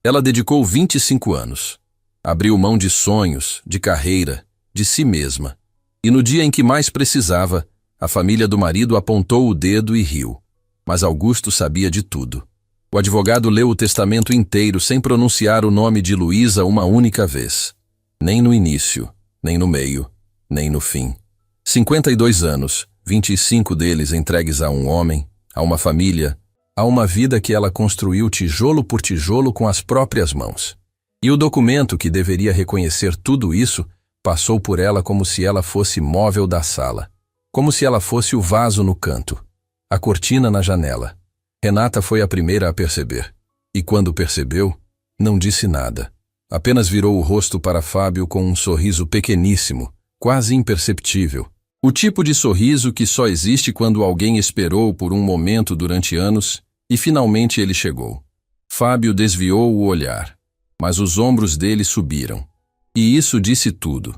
Ela dedicou 25 anos. Abriu mão de sonhos, de carreira, de si mesma. E no dia em que mais precisava, a família do marido apontou o dedo e riu. Mas Augusto sabia de tudo. O advogado leu o testamento inteiro sem pronunciar o nome de Luísa uma única vez. Nem no início, nem no meio, nem no fim. 52 anos, 25 deles entregues a um homem, a uma família, a uma vida que ela construiu tijolo por tijolo com as próprias mãos. E o documento que deveria reconhecer tudo isso passou por ela como se ela fosse móvel da sala. Como se ela fosse o vaso no canto, a cortina na janela. Renata foi a primeira a perceber. E quando percebeu, não disse nada. Apenas virou o rosto para Fábio com um sorriso pequeníssimo, quase imperceptível. O tipo de sorriso que só existe quando alguém esperou por um momento durante anos e finalmente ele chegou. Fábio desviou o olhar, mas os ombros dele subiram. E isso disse tudo.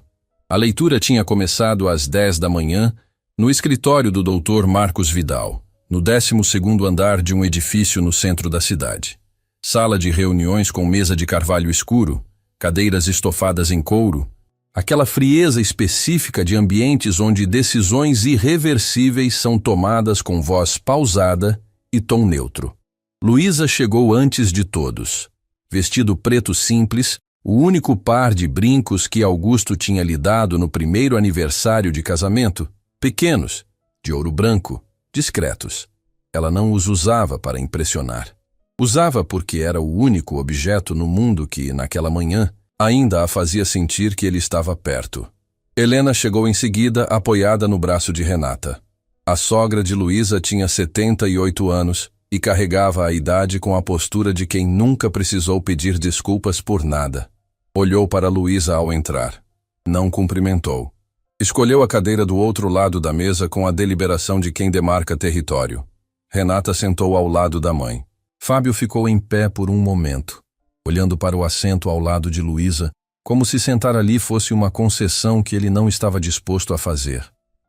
A leitura tinha começado às 10 da manhã no escritório do Dr. Marcos Vidal, no 12º andar de um edifício no centro da cidade. Sala de reuniões com mesa de carvalho escuro, cadeiras estofadas em couro, aquela frieza específica de ambientes onde decisões irreversíveis são tomadas com voz pausada e tom neutro. Luísa chegou antes de todos. Vestido preto simples, o único par de brincos que Augusto tinha lhe dado no primeiro aniversário de casamento, pequenos, de ouro branco, discretos. Ela não os usava para impressionar. Usava porque era o único objeto no mundo que, naquela manhã, ainda a fazia sentir que ele estava perto. Helena chegou em seguida, apoiada no braço de Renata. A sogra de Luísa tinha 78 anos e carregava a idade com a postura de quem nunca precisou pedir desculpas por nada. Olhou para Luísa ao entrar. Não cumprimentou. Escolheu a cadeira do outro lado da mesa com a deliberação de quem demarca território. Renata sentou ao lado da mãe. Fábio ficou em pé por um momento, olhando para o assento ao lado de Luísa, como se sentar ali fosse uma concessão que ele não estava disposto a fazer.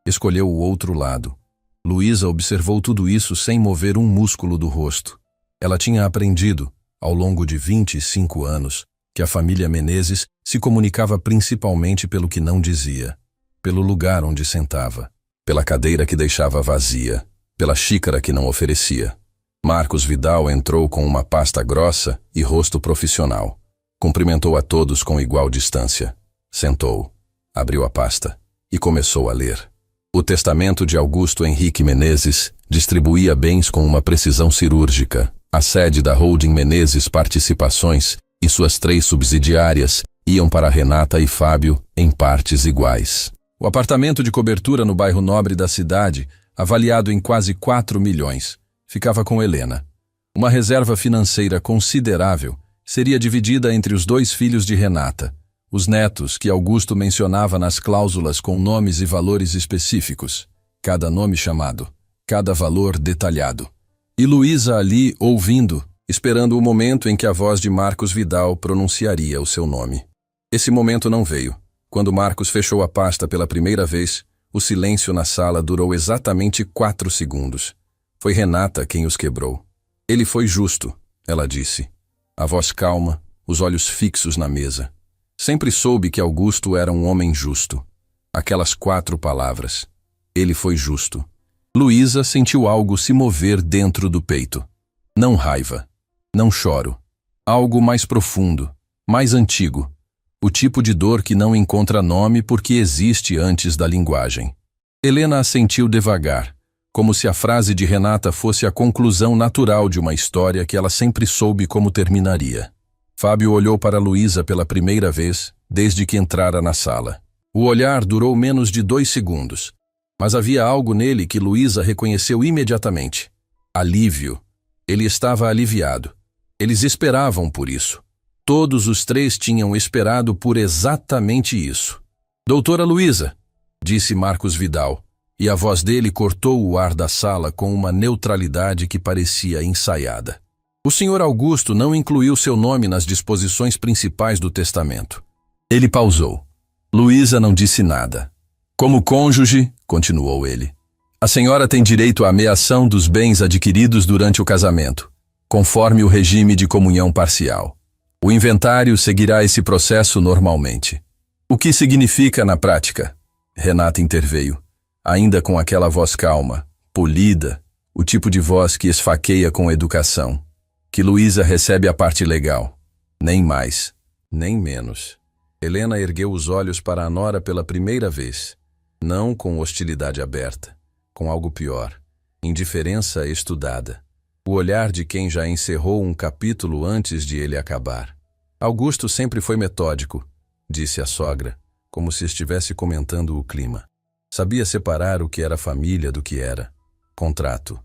Escolheu o outro lado. Luísa observou tudo isso sem mover um músculo do rosto. Ela tinha aprendido, ao longo de 25 anos, que a família Menezes se comunicava principalmente pelo que não dizia, pelo lugar onde sentava, pela cadeira que deixava vazia, pela xícara que não oferecia. Marcos Vidal entrou com uma pasta grossa e rosto profissional. Cumprimentou a todos com igual distância. Sentou, abriu a pasta e começou a ler. O testamento de Augusto Henrique Menezes distribuía bens com uma precisão cirúrgica. A sede da Holding Menezes Participações e suas 3 subsidiárias iam para Renata e Fábio em partes iguais. O apartamento de cobertura no bairro nobre da cidade, avaliado em quase 4 milhões, ficava com Helena. Uma reserva financeira considerável seria dividida entre os 2 filhos de Renata, os netos que Augusto mencionava nas cláusulas com nomes e valores específicos, cada nome chamado, cada valor detalhado. E Luísa ali ouvindo, esperando o momento em que a voz de Marcos Vidal pronunciaria o seu nome. Esse momento não veio. Quando Marcos fechou a pasta pela primeira vez, o silêncio na sala durou exatamente 4 segundos. Foi Renata quem os quebrou. Ele foi justo, ela disse. A voz calma, os olhos fixos na mesa. Sempre soube que Augusto era um homem justo. Aquelas 4 palavras. Ele foi justo. Luísa sentiu algo se mover dentro do peito. Não raiva. Não choro. Algo mais profundo, mais antigo. O tipo de dor que não encontra nome porque existe antes da linguagem. Helena assentiu devagar, como se a frase de Renata fosse a conclusão natural de uma história que ela sempre soube como terminaria. Fábio olhou para Luísa pela primeira vez, desde que entrara na sala. O olhar durou menos de 2 segundos, mas havia algo nele que Luísa reconheceu imediatamente. Alívio. Ele estava aliviado. Eles esperavam por isso. Todos os 3 tinham esperado por exatamente isso. Doutora Luísa, disse Marcos Vidal, e a voz dele cortou o ar da sala com uma neutralidade que parecia ensaiada. O Sr. Augusto não incluiu seu nome nas disposições principais do testamento. Ele pausou. Luísa não disse nada. Como cônjuge, continuou ele, a senhora tem direito à ameação dos bens adquiridos durante o casamento, conforme o regime de comunhão parcial. O inventário seguirá esse processo normalmente. O que significa na prática? Renata interveio, ainda com aquela voz calma, polida, o tipo de voz que esfaqueia com educação. Que Luísa recebe a parte legal. Nem mais, nem menos. Helena ergueu os olhos para a nora pela primeira vez. Não com hostilidade aberta, com algo pior, indiferença estudada. O olhar de quem já encerrou um capítulo antes de ele acabar. Augusto sempre foi metódico, disse a sogra, como se estivesse comentando o clima. Sabia separar o que era família do que era contrato.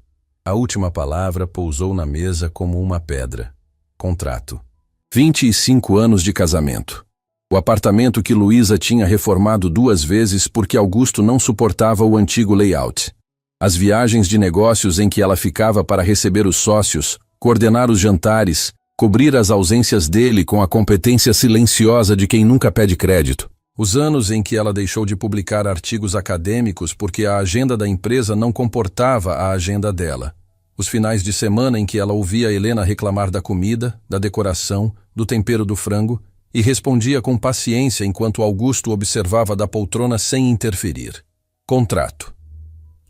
A última palavra pousou na mesa como uma pedra. Contrato. 25 anos de casamento. O apartamento que Luísa tinha reformado 2 vezes porque Augusto não suportava o antigo layout. As viagens de negócios em que ela ficava para receber os sócios, coordenar os jantares, cobrir as ausências dele com a competência silenciosa de quem nunca pede crédito. Os anos em que ela deixou de publicar artigos acadêmicos porque a agenda da empresa não comportava a agenda dela. Os finais de semana em que ela ouvia Helena reclamar da comida, da decoração, do tempero do frango e respondia com paciência enquanto Augusto observava da poltrona sem interferir. Contrato.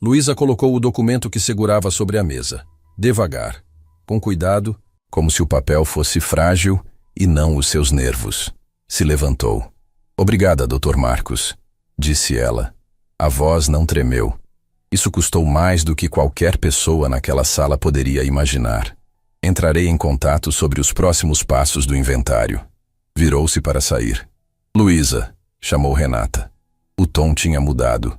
Luísa colocou o documento que segurava sobre a mesa, devagar, com cuidado, como se o papel fosse frágil e não os seus nervos. Se levantou. Obrigada, Dr. Marcos, disse ela. A voz não tremeu. Isso custou mais do que qualquer pessoa naquela sala poderia imaginar. Entrarei em contato sobre os próximos passos do inventário. Virou-se para sair. Luísa, chamou Renata. O tom tinha mudado.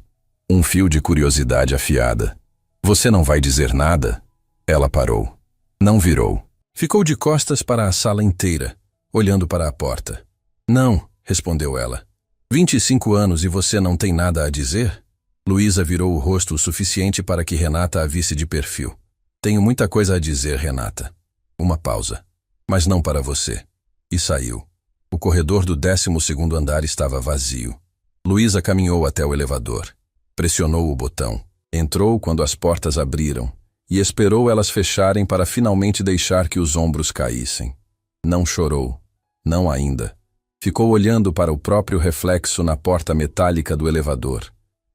Um fio de curiosidade afiada. Você não vai dizer nada? Ela parou. Não virou. Ficou de costas para a sala inteira, olhando para a porta. Não, respondeu ela. 25 anos e você não tem nada a dizer? Luísa virou o rosto o suficiente para que Renata a visse de perfil. Tenho muita coisa a dizer, Renata. Uma pausa. Mas não para você. E saiu. O corredor do 12º andar estava vazio. Luísa caminhou até o elevador. Pressionou o botão. Entrou quando as portas abriram e esperou elas fecharem para finalmente deixar que os ombros caíssem. Não chorou. Não ainda. Ficou olhando para o próprio reflexo na porta metálica do elevador.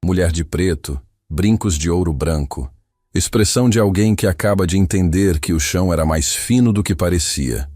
Mulher de preto, brincos de ouro branco. Expressão de alguém que acaba de entender que o chão era mais fino do que parecia.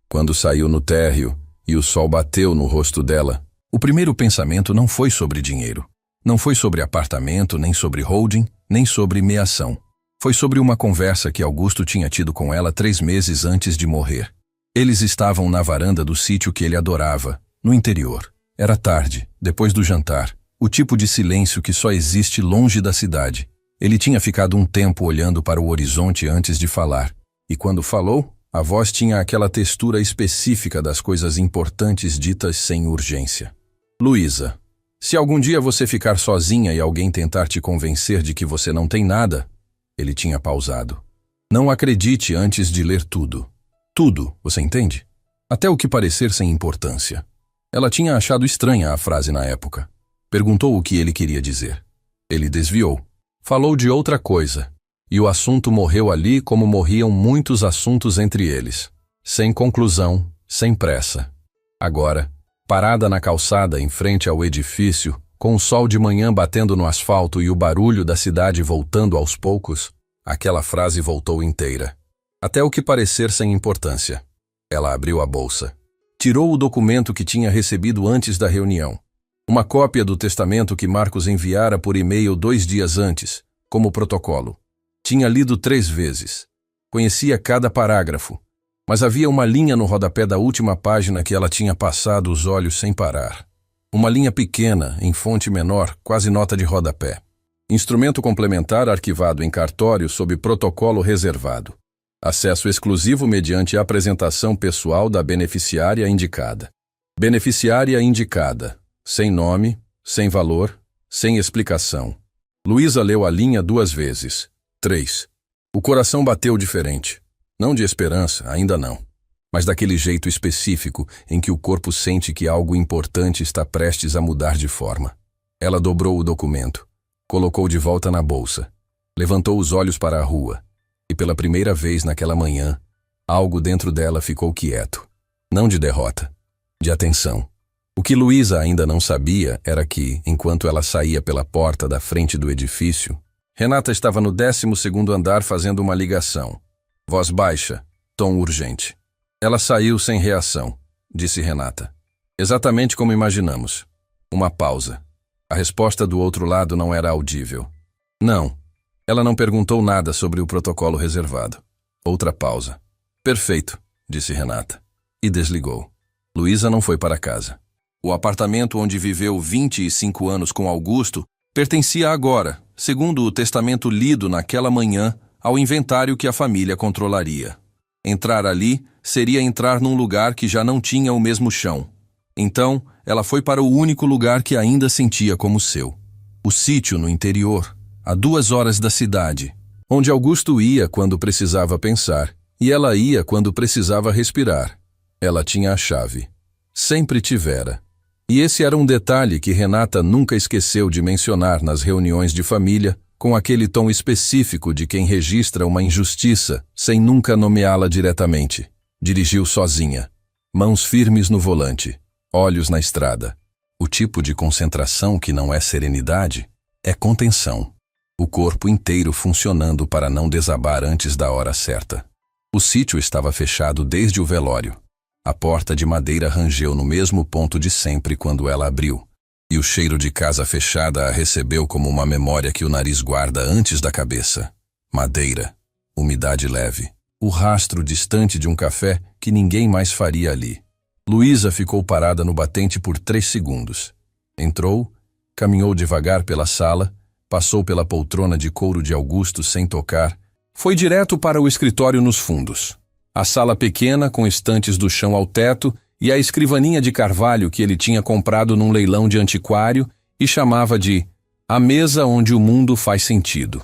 Quando saiu no térreo e o sol bateu no rosto dela, o primeiro pensamento não foi sobre dinheiro. Não foi sobre apartamento, nem sobre holding, nem sobre meação. Foi sobre uma conversa que Augusto tinha tido com ela 3 meses antes de morrer. Eles estavam na varanda do sítio que ele adorava, no interior. Era tarde, depois do jantar, o tipo de silêncio que só existe longe da cidade. Ele tinha ficado um tempo olhando para o horizonte antes de falar, e quando falou, a voz tinha aquela textura específica das coisas importantes ditas sem urgência. Luísa, se algum dia você ficar sozinha e alguém tentar te convencer de que você não tem nada, ele tinha pausado. Não acredite antes de ler tudo. Tudo, você entende? Até o que parecer sem importância. Ela tinha achado estranha a frase na época. Perguntou o que ele queria dizer. Ele desviou. Falou de outra coisa. E o assunto morreu ali como morriam muitos assuntos entre eles. Sem conclusão, sem pressa. Agora, parada na calçada em frente ao edifício, com o sol de manhã batendo no asfalto e o barulho da cidade voltando aos poucos, aquela frase voltou inteira. Até o que parecer sem importância. Ela abriu a bolsa. Tirou o documento que tinha recebido antes da reunião. Uma cópia do testamento que Marcos enviara por e-mail 2 dias antes, como protocolo. Tinha lido 3 vezes. Conhecia cada parágrafo. Mas havia uma linha no rodapé da última página que ela tinha passado os olhos sem parar. Uma linha pequena, em fonte menor, quase nota de rodapé. Instrumento complementar arquivado em cartório sob protocolo reservado. Acesso exclusivo mediante apresentação pessoal da beneficiária indicada. Beneficiária indicada. Sem nome, sem valor, sem explicação. Luísa leu a linha 2 vezes. 3. O coração bateu diferente. Não de esperança, ainda não. Mas daquele jeito específico em que o corpo sente que algo importante está prestes a mudar de forma. Ela dobrou o documento. Colocou de volta na bolsa. Levantou os olhos para a rua. E pela primeira vez naquela manhã, algo dentro dela ficou quieto. Não de derrota, de atenção. O que Luísa ainda não sabia era que, enquanto ela saía pela porta da frente do edifício, Renata estava no 12º andar fazendo uma ligação. Voz baixa, tom urgente. Ela saiu sem reação, disse Renata. Exatamente como imaginamos. Uma pausa. A resposta do outro lado não era audível. Não. Ela não perguntou nada sobre o protocolo reservado. Outra pausa. Perfeito, disse Renata. E desligou. Luísa não foi para casa. O apartamento onde viveu 25 anos com Augusto pertencia agora, segundo o testamento lido naquela manhã, ao inventário que a família controlaria. Entrar ali seria entrar num lugar que já não tinha o mesmo chão. Então, ela foi para o único lugar que ainda sentia como seu. O sítio no interior, a 2 horas da cidade, onde Augusto ia quando precisava pensar, e ela ia quando precisava respirar. Ela tinha a chave. Sempre tivera. E esse era um detalhe que Renata nunca esqueceu de mencionar nas reuniões de família, com aquele tom específico de quem registra uma injustiça, sem nunca nomeá-la diretamente. Dirigiu sozinha, mãos firmes no volante, olhos na estrada. O tipo de concentração que não é serenidade, é contenção. O corpo inteiro funcionando para não desabar antes da hora certa. O sítio estava fechado desde o velório. A porta de madeira rangeu no mesmo ponto de sempre quando ela abriu, e o cheiro de casa fechada a recebeu como uma memória que o nariz guarda antes da cabeça. Madeira, umidade leve, o rastro distante de um café que ninguém mais faria ali. Luísa ficou parada no batente por 3 segundos. Entrou, caminhou devagar pela sala, passou pela poltrona de couro de Augusto sem tocar, foi direto para o escritório nos fundos. A sala pequena, com estantes do chão ao teto, e a escrivaninha de carvalho que ele tinha comprado num leilão de antiquário e chamava de a mesa onde o mundo faz sentido.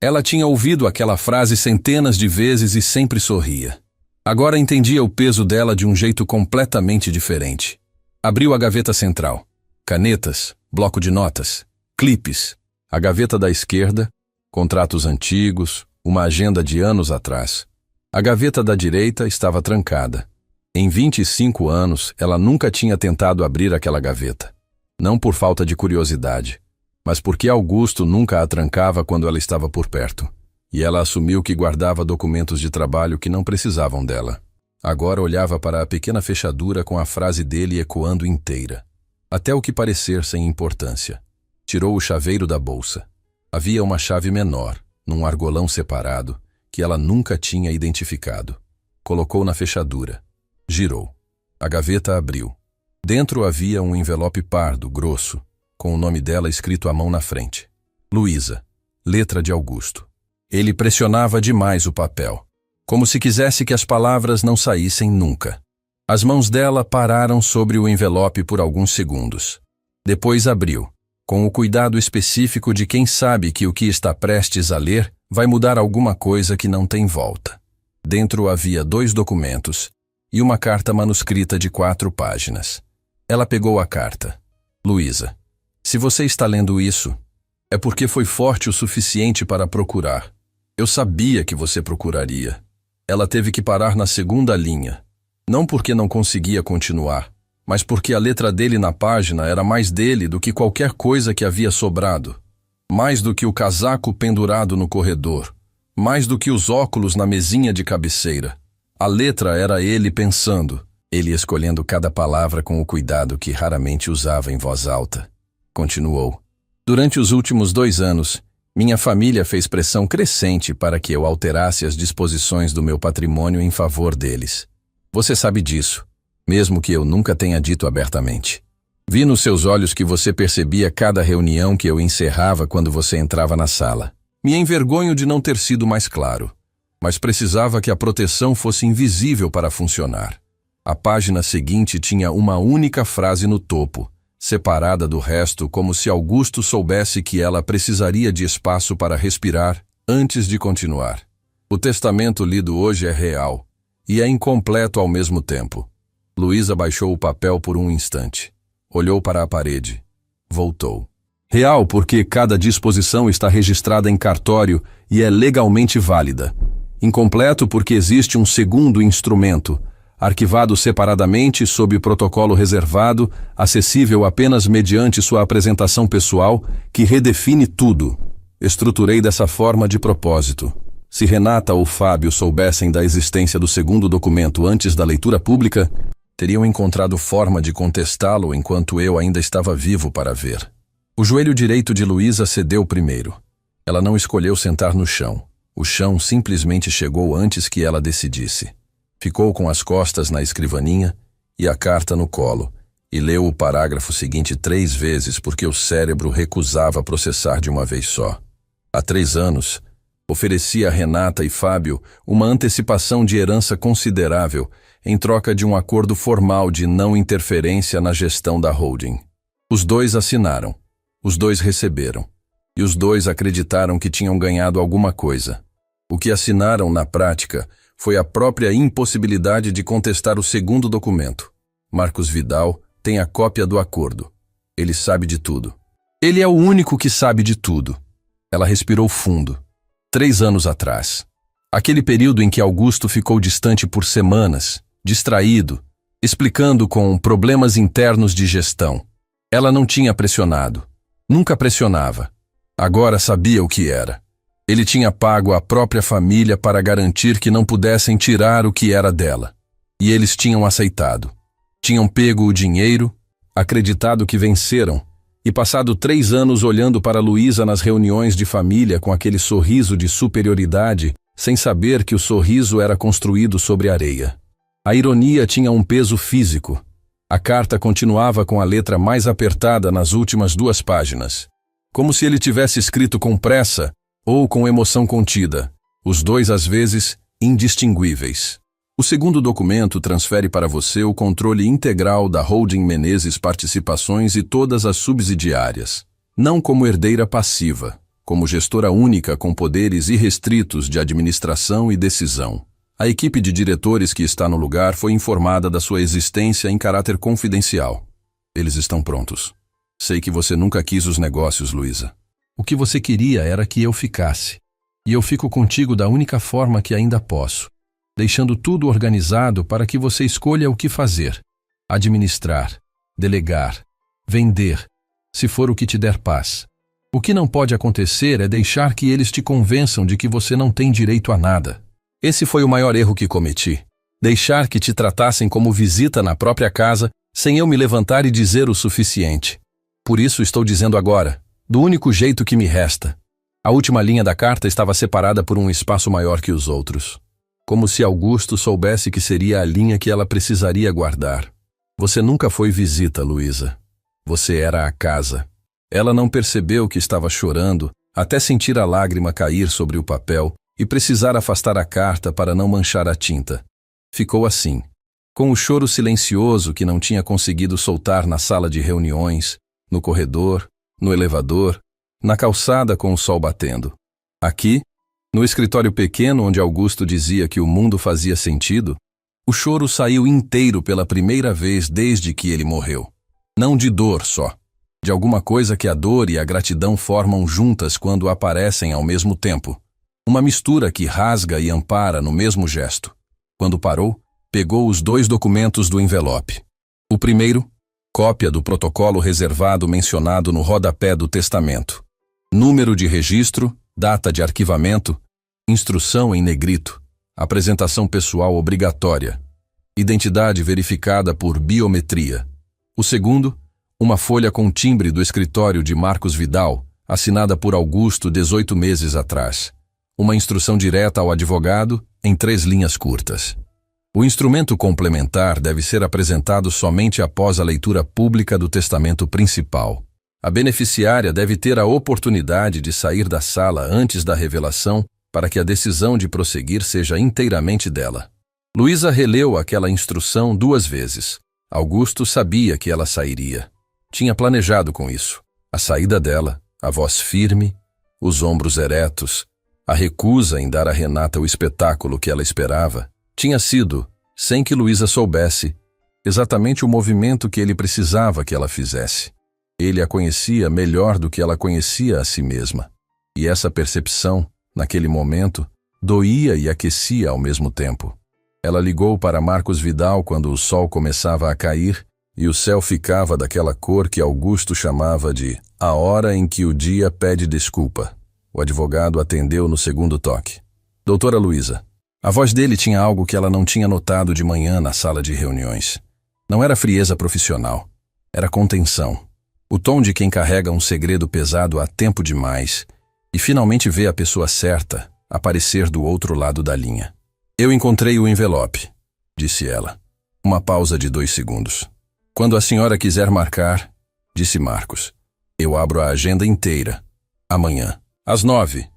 Ela tinha ouvido aquela frase centenas de vezes e sempre sorria. Agora entendia o peso dela de um jeito completamente diferente. Abriu a gaveta central. Canetas, bloco de notas, clipes. A gaveta da esquerda, contratos antigos, uma agenda de anos atrás. A gaveta da direita estava trancada. Em 25 anos, ela nunca tinha tentado abrir aquela gaveta. Não por falta de curiosidade, mas porque Augusto nunca a trancava quando ela estava por perto. E ela assumiu que guardava documentos de trabalho que não precisavam dela. Agora olhava para a pequena fechadura com a frase dele ecoando inteira, até o que parecer sem importância. Tirou o chaveiro da bolsa. Havia uma chave menor, num argolão separado, que ela nunca tinha identificado. Colocou na fechadura. Girou. A gaveta abriu. Dentro havia um envelope pardo, grosso, com o nome dela escrito à mão na frente. Luísa, letra de Augusto. Ele pressionava demais o papel, como se quisesse que as palavras não saíssem nunca. As mãos dela pararam sobre o envelope por alguns segundos. Depois abriu, com o cuidado específico de quem sabe que o que está prestes a ler vai mudar alguma coisa que não tem volta. Dentro havia 2 documentos e uma carta manuscrita de 4 páginas. Ela pegou a carta. Luísa, se você está lendo isso, é porque foi forte o suficiente para procurar. Eu sabia que você procuraria. Ela teve que parar na 2ª linha. Não porque não conseguia continuar, mas porque a letra dele na página era mais dele do que qualquer coisa que havia sobrado. Mais do que o casaco pendurado no corredor. Mais do que os óculos na mesinha de cabeceira. A letra era ele pensando, ele escolhendo cada palavra com o cuidado que raramente usava em voz alta. Continuou. Durante os últimos 2 anos, minha família fez pressão crescente para que eu alterasse as disposições do meu patrimônio em favor deles. Você sabe disso, mesmo que eu nunca tenha dito abertamente. Vi nos seus olhos que você percebia cada reunião que eu encerrava quando você entrava na sala. Me envergonho de não ter sido mais claro, mas precisava que a proteção fosse invisível para funcionar. A página seguinte tinha uma única frase no topo, separada do resto como se Augusto soubesse que ela precisaria de espaço para respirar antes de continuar. O testamento lido hoje é real e é incompleto ao mesmo tempo. Luísa baixou o papel por um instante. Olhou para a parede. Voltou. Real porque cada disposição está registrada em cartório e é legalmente válida. Incompleto porque existe um segundo instrumento, arquivado separadamente sob protocolo reservado, acessível apenas mediante sua apresentação pessoal, que redefine tudo. Estruturei dessa forma de propósito. Se Renata ou Fábio soubessem da existência do segundo documento antes da leitura pública, teriam encontrado forma de contestá-lo enquanto eu ainda estava vivo para ver. O joelho direito de Luísa cedeu primeiro. Ela não escolheu sentar no chão. O chão simplesmente chegou antes que ela decidisse. Ficou com as costas na escrivaninha e a carta no colo, e leu o parágrafo seguinte 3 vezes porque o cérebro recusava processar de uma vez só. Há 3 anos, oferecia a Renata e Fábio uma antecipação de herança considerável em troca de um acordo formal de não interferência na gestão da holding. Os 2 assinaram, os 2 receberam, e os 2 acreditaram que tinham ganhado alguma coisa. O que assinaram na prática foi a própria impossibilidade de contestar o segundo documento. Marcos Vidal tem a cópia do acordo. Ele sabe de tudo. Ele é o único que sabe de tudo. Ela respirou fundo. 3 anos atrás. Aquele período em que Augusto ficou distante por semanas, distraído, explicando com problemas internos de gestão. Ela não tinha pressionado. Nunca pressionava. Agora sabia o que era. Ele tinha pago a própria família para garantir que não pudessem tirar o que era dela. E eles tinham aceitado. Tinham pego o dinheiro, acreditado que venceram, e passado 3 anos olhando para Luísa nas reuniões de família com aquele sorriso de superioridade, sem saber que o sorriso era construído sobre areia. A ironia tinha um peso físico. A carta continuava com a letra mais apertada nas últimas 2 páginas. Como se ele tivesse escrito com pressa ou com emoção contida, os 2 às vezes indistinguíveis. O segundo documento transfere para você o controle integral da Holding Menezes Participações e todas as subsidiárias, não como herdeira passiva, como gestora única com poderes irrestritos de administração e decisão. A equipe de diretores que está no lugar foi informada da sua existência em caráter confidencial. Eles estão prontos. Sei que você nunca quis os negócios, Luísa. O que você queria era que eu ficasse. E eu fico contigo da única forma que ainda posso, deixando tudo organizado para que você escolha o que fazer. Administrar, delegar, vender, se for o que te der paz. O que não pode acontecer é deixar que eles te convençam de que você não tem direito a nada. Esse foi o maior erro que cometi. Deixar que te tratassem como visita na própria casa, sem eu me levantar e dizer o suficiente. Por isso estou dizendo agora, do único jeito que me resta. A última linha da carta estava separada por um espaço maior que os outros. Como se Augusto soubesse que seria a linha que ela precisaria guardar. Você nunca foi visita, Luísa. Você era a casa. Ela não percebeu que estava chorando, até sentir a lágrima cair sobre o papel e precisar afastar a carta para não manchar a tinta. Ficou assim, com o choro silencioso que não tinha conseguido soltar na sala de reuniões, no corredor, no elevador, na calçada com o sol batendo. Aqui, no escritório pequeno onde Augusto dizia que o mundo fazia sentido, o choro saiu inteiro pela primeira vez desde que ele morreu. Não de dor só, de alguma coisa que a dor e a gratidão formam juntas quando aparecem ao mesmo tempo. Uma mistura que rasga e ampara no mesmo gesto. Quando parou, pegou os 2 documentos do envelope. O primeiro, cópia do protocolo reservado mencionado no rodapé do testamento. Número de registro, data de arquivamento, instrução em negrito, apresentação pessoal obrigatória, identidade verificada por biometria. O segundo, uma folha com timbre do escritório de Marcos Vidal, assinada por Augusto 18 meses atrás. Uma instrução direta ao advogado, em 3 linhas curtas. O instrumento complementar deve ser apresentado somente após a leitura pública do testamento principal. A beneficiária deve ter a oportunidade de sair da sala antes da revelação para que a decisão de prosseguir seja inteiramente dela. Luísa releu aquela instrução 2 vezes. Augusto sabia que ela sairia. Tinha planejado com isso. A saída dela, a voz firme, os ombros eretos, a recusa em dar a Renata o espetáculo que ela esperava, tinha sido, sem que Luísa soubesse, exatamente o movimento que ele precisava que ela fizesse. Ele a conhecia melhor do que ela conhecia a si mesma. E essa percepção, naquele momento, doía e aquecia ao mesmo tempo. Ela ligou para Marcos Vidal quando o sol começava a cair e o céu ficava daquela cor que Augusto chamava de a hora em que o dia pede desculpa. O advogado atendeu no segundo toque. Doutora Luísa. A voz dele tinha algo que ela não tinha notado de manhã na sala de reuniões. Não era frieza profissional. Era contenção. O tom de quem carrega um segredo pesado há tempo demais e finalmente vê a pessoa certa aparecer do outro lado da linha. Eu encontrei o envelope, disse ela. Uma pausa de 2 segundos. Quando a senhora quiser marcar, disse Marcos, eu abro a agenda inteira. Amanhã, às 9,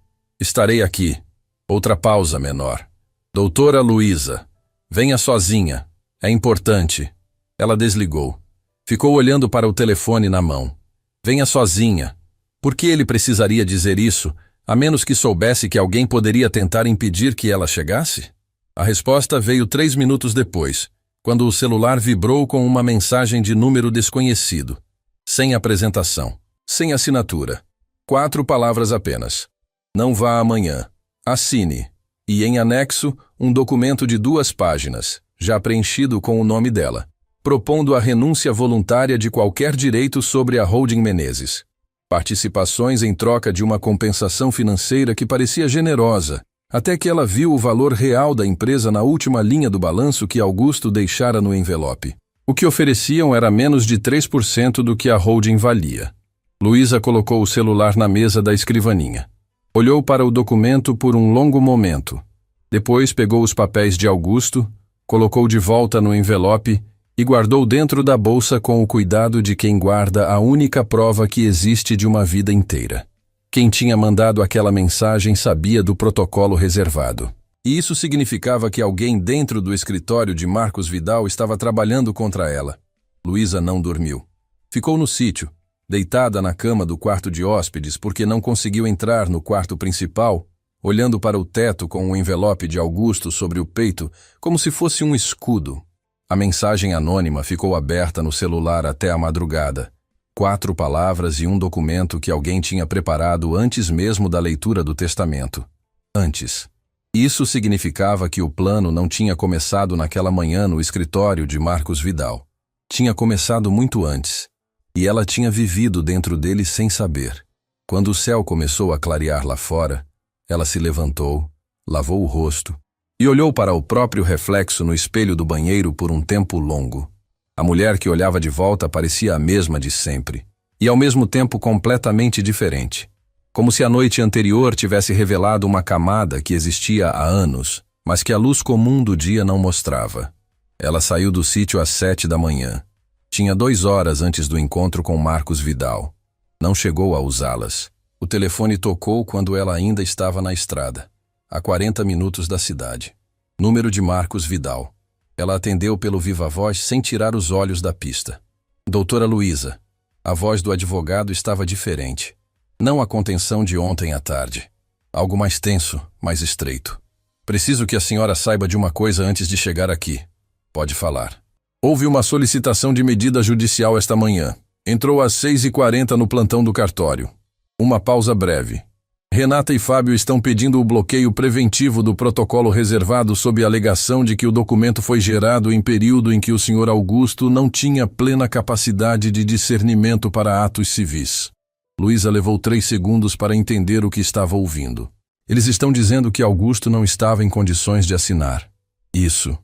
estarei aqui. Outra pausa menor. Doutora Luísa, venha sozinha. É importante. Ela desligou. Ficou olhando para o telefone na mão. Venha sozinha. Por que ele precisaria dizer isso, a menos que soubesse que alguém poderia tentar impedir que ela chegasse? A resposta veio 3 minutos depois, quando o celular vibrou com uma mensagem de número desconhecido. Sem apresentação. Sem assinatura. 4 palavras apenas. Não vá amanhã. Assine. E em anexo, um documento de 2 páginas, já preenchido com o nome dela, propondo a renúncia voluntária de qualquer direito sobre a Holding Menezes. Participações em troca de uma compensação financeira que parecia generosa, até que ela viu o valor real da empresa na última linha do balanço que Augusto deixara no envelope. O que ofereciam era menos de 3% do que a holding valia. Luísa colocou o celular na mesa da escrivaninha. Olhou para o documento por um longo momento. Depois pegou os papéis de Augusto, colocou de volta no envelope e guardou dentro da bolsa com o cuidado de quem guarda a única prova que existe de uma vida inteira. Quem tinha mandado aquela mensagem sabia do protocolo reservado. E isso significava que alguém dentro do escritório de Marcos Vidal estava trabalhando contra ela. Luísa não dormiu. Ficou no sítio, deitada na cama do quarto de hóspedes porque não conseguiu entrar no quarto principal, olhando para o teto com um envelope de Augusto sobre o peito como se fosse um escudo. A mensagem anônima ficou aberta no celular até a madrugada. 4 palavras e um documento que alguém tinha preparado antes mesmo da leitura do testamento. Antes. Isso significava que o plano não tinha começado naquela manhã no escritório de Marcos Vidal. Tinha começado muito antes. E ela tinha vivido dentro dele sem saber. Quando o céu começou a clarear lá fora, ela se levantou, lavou o rosto e olhou para o próprio reflexo no espelho do banheiro por um tempo longo. A mulher que olhava de volta parecia a mesma de sempre, e ao mesmo tempo completamente diferente. Como se a noite anterior tivesse revelado uma camada que existia há anos, mas que a luz comum do dia não mostrava. Ela saiu do sítio às 7 da manhã. Tinha 2 horas antes do encontro com Marcos Vidal. Não chegou a usá-las. O telefone tocou quando ela ainda estava na estrada, a 40 minutos da cidade. Número de Marcos Vidal. Ela atendeu pelo viva-voz sem tirar os olhos da pista. Doutora Luísa. A voz do advogado estava diferente. Não a contenção de ontem à tarde. Algo mais tenso, mais estreito. Preciso que a senhora saiba de uma coisa antes de chegar aqui. Pode falar. Houve uma solicitação de medida judicial esta manhã. Entrou às 6h40 no plantão do cartório. Uma pausa breve. Renata e Fábio estão pedindo o bloqueio preventivo do protocolo reservado sob a alegação de que o documento foi gerado em período em que o Sr. Augusto não tinha plena capacidade de discernimento para atos civis. Luísa levou 3 segundos para entender o que estava ouvindo. Eles estão dizendo que Augusto não estava em condições de assinar. Isso.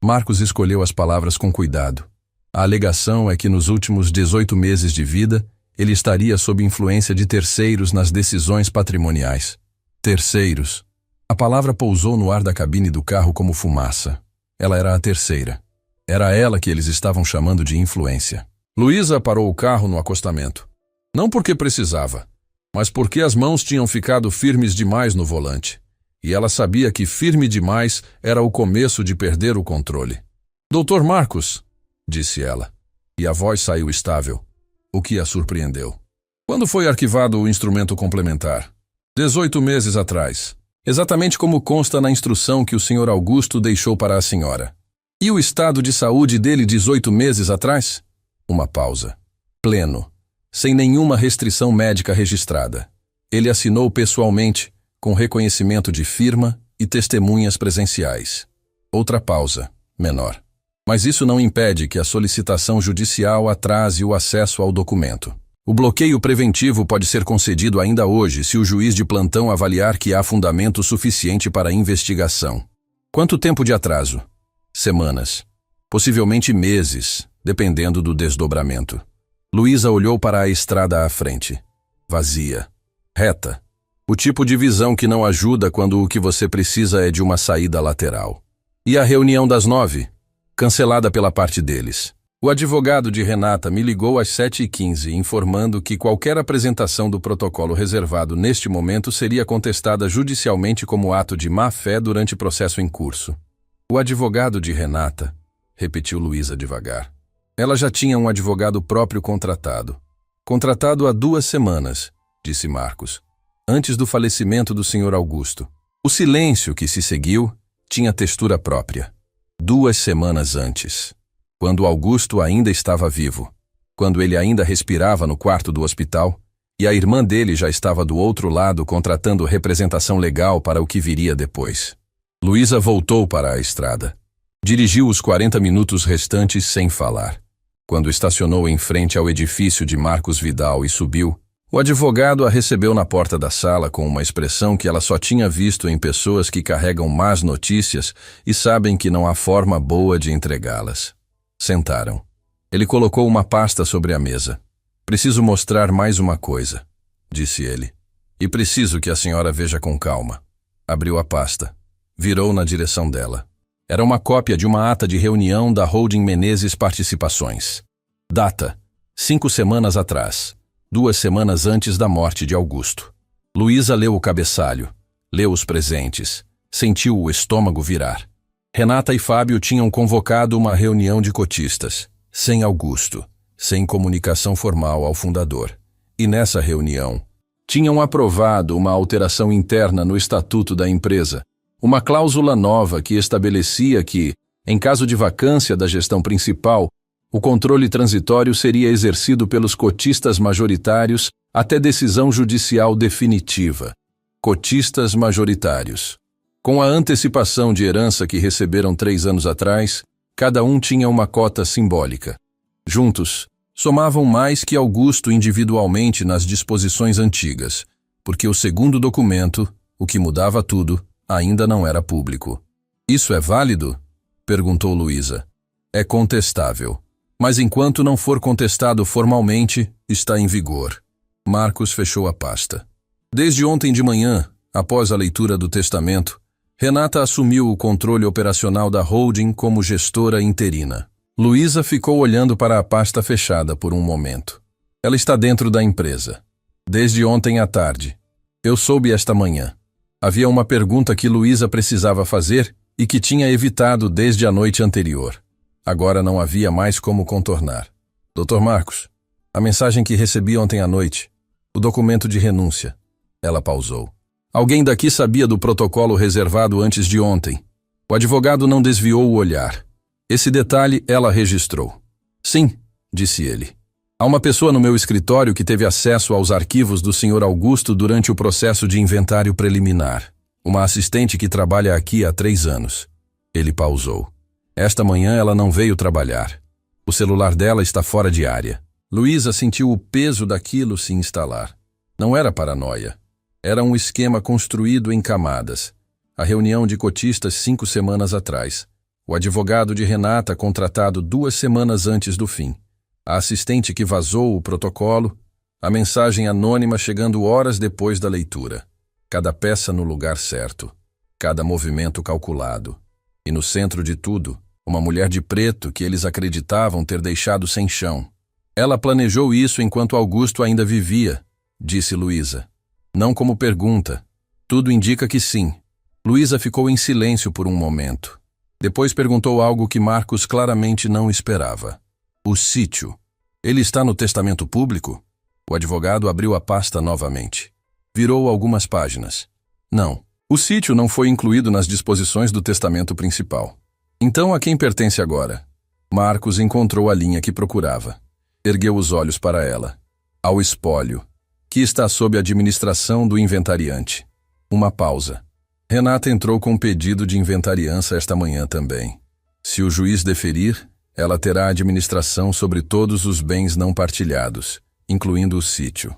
Marcos escolheu as palavras com cuidado. A alegação é que nos últimos 18 meses de vida, ele estaria sob influência de terceiros nas decisões patrimoniais. Terceiros. A palavra pousou no ar da cabine do carro como fumaça. Ela era a terceira. Era ela que eles estavam chamando de influência. Luísa parou o carro no acostamento. Não porque precisava, mas porque as mãos tinham ficado firmes demais no volante. E ela sabia que firme demais era o começo de perder o controle. Doutor Marcos, disse ela. E a voz saiu estável, o que a surpreendeu. Quando foi arquivado o instrumento complementar? 18 meses atrás. Exatamente como consta na instrução que o Sr. Augusto deixou para a senhora. E o estado de saúde dele 18 meses atrás? Uma pausa. Pleno. Sem nenhuma restrição médica registrada. Ele assinou pessoalmente, com reconhecimento de firma e testemunhas presenciais. Outra pausa, menor. Mas isso não impede que a solicitação judicial atrase o acesso ao documento. O bloqueio preventivo pode ser concedido ainda hoje se o juiz de plantão avaliar que há fundamento suficiente para a investigação. Quanto tempo de atraso? Semanas. Possivelmente meses, dependendo do desdobramento. Luísa olhou para a estrada à frente. Vazia. Reta. O tipo de visão que não ajuda quando o que você precisa é de uma saída lateral. E a reunião das 9? Cancelada pela parte deles. O advogado de Renata me ligou às 7h15, informando que qualquer apresentação do protocolo reservado neste momento seria contestada judicialmente como ato de má-fé durante processo em curso. O advogado de Renata, repetiu Luísa devagar. Ela já tinha um advogado próprio contratado. Contratado há 2 semanas, disse Marcos, antes do falecimento do Sr. Augusto. O silêncio que se seguiu tinha textura própria. 2 semanas antes, quando Augusto ainda estava vivo, quando ele ainda respirava no quarto do hospital, e a irmã dele já estava do outro lado contratando representação legal para o que viria depois. Luísa voltou para a estrada. Dirigiu os 40 minutos restantes sem falar. Quando estacionou em frente ao edifício de Marcos Vidal e subiu, o advogado a recebeu na porta da sala com uma expressão que ela só tinha visto em pessoas que carregam más notícias e sabem que não há forma boa de entregá-las. Sentaram. Ele colocou uma pasta sobre a mesa. Preciso mostrar mais uma coisa, disse ele. E preciso que a senhora veja com calma. Abriu a pasta. Virou na direção dela. Era uma cópia de uma ata de reunião da Holding Menezes Participações. Data: 5 semanas atrás. 2 semanas antes da morte de Augusto. Luísa leu o cabeçalho, leu os presentes, sentiu o estômago virar. Renata e Fábio tinham convocado uma reunião de cotistas, sem Augusto, sem comunicação formal ao fundador. E nessa reunião, tinham aprovado uma alteração interna no estatuto da empresa, uma cláusula nova que estabelecia que, em caso de vacância da gestão principal, o controle transitório seria exercido pelos cotistas majoritários até decisão judicial definitiva. Cotistas majoritários. Com a antecipação de herança que receberam 3 anos atrás, cada um tinha uma cota simbólica. Juntos, somavam mais que Augusto individualmente nas disposições antigas, porque o segundo documento, o que mudava tudo, ainda não era público. Isso é válido? Perguntou Luísa. É contestável. Mas enquanto não for contestado formalmente, está em vigor. Marcos fechou a pasta. Desde ontem de manhã, após a leitura do testamento, Renata assumiu o controle operacional da holding como gestora interina. Luísa ficou olhando para a pasta fechada por um momento. Ela está dentro da empresa. Desde ontem à tarde. Eu soube esta manhã. Havia uma pergunta que Luísa precisava fazer e que tinha evitado desde a noite anterior. Agora não havia mais como contornar. Dr. Marcos, a mensagem que recebi ontem à noite, o documento de renúncia. Ela pausou. Alguém daqui sabia do protocolo reservado antes de ontem. O advogado não desviou o olhar. Esse detalhe ela registrou. Sim, disse ele. Há uma pessoa no meu escritório que teve acesso aos arquivos do Sr. Augusto durante o processo de inventário preliminar. Uma assistente que trabalha aqui há 3 anos. Ele pausou. Esta manhã ela não veio trabalhar. O celular dela está fora de área. Luísa sentiu o peso daquilo se instalar. Não era paranoia. Era um esquema construído em camadas. A reunião de cotistas 5 semanas atrás. O advogado de Renata contratado 2 semanas antes do fim. A assistente que vazou o protocolo. A mensagem anônima chegando horas depois da leitura. Cada peça no lugar certo. Cada movimento calculado. E no centro de tudo, uma mulher de preto que eles acreditavam ter deixado sem chão. Ela planejou isso enquanto Augusto ainda vivia, disse Luísa. Não como pergunta. Tudo indica que sim. Luísa ficou em silêncio por um momento. Depois perguntou algo que Marcos claramente não esperava. O sítio. Ele está no testamento público? O advogado abriu a pasta novamente. Virou algumas páginas. Não. O sítio não foi incluído nas disposições do testamento principal. Então a quem pertence agora? Marcos encontrou a linha que procurava. Ergueu os olhos para ela. Ao espólio, que está sob a administração do inventariante. Uma pausa. Renata entrou com um pedido de inventariança esta manhã também. Se o juiz deferir, ela terá administração sobre todos os bens não partilhados, incluindo o sítio.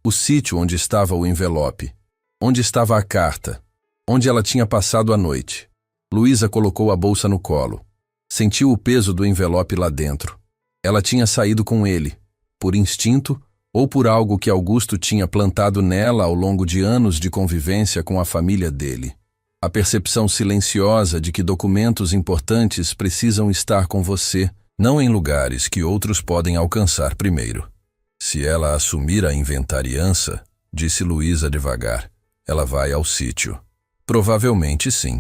O sítio onde estava o envelope, onde estava a carta, onde ela tinha passado a noite. Luísa colocou a bolsa no colo. Sentiu o peso do envelope lá dentro. Ela tinha saído com ele, por instinto ou por algo que Augusto tinha plantado nela ao longo de anos de convivência com a família dele. A percepção silenciosa de que documentos importantes precisam estar com você, não em lugares que outros podem alcançar primeiro. Se ela assumir a inventariança, disse Luísa devagar, ela vai ao sítio. Provavelmente sim.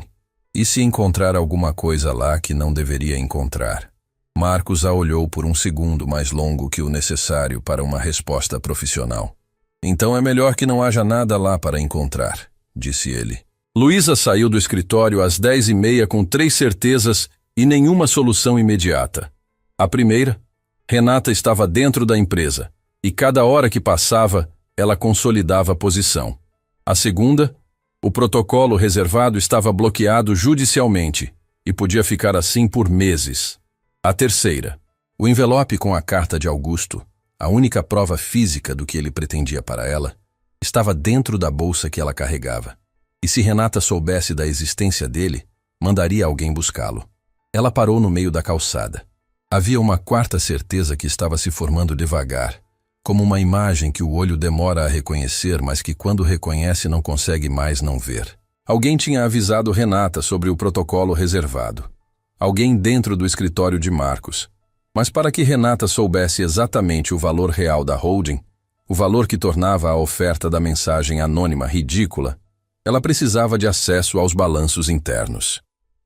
E se encontrar alguma coisa lá que não deveria encontrar? Marcos a olhou por um segundo mais longo que o necessário para uma resposta profissional. Então é melhor que não haja nada lá para encontrar, disse ele. Luísa saiu do escritório às 10h30 com 3 certezas e nenhuma solução imediata. A primeira, Renata estava dentro da empresa, e cada hora que passava, ela consolidava a posição. A segunda, o protocolo reservado estava bloqueado judicialmente, e podia ficar assim por meses. A terceira, o envelope com a carta de Augusto, a única prova física do que ele pretendia para ela, estava dentro da bolsa que ela carregava. E se Renata soubesse da existência dele, mandaria alguém buscá-lo. Ela parou no meio da calçada. Havia uma quarta certeza que estava se formando devagar, como uma imagem que o olho demora a reconhecer, mas que quando reconhece não consegue mais não ver. Alguém tinha avisado Renata sobre o protocolo reservado. Alguém dentro do escritório de Marcos. Mas para que Renata soubesse exatamente o valor real da holding, o valor que tornava a oferta da mensagem anônima ridícula, ela precisava de acesso aos balanços internos.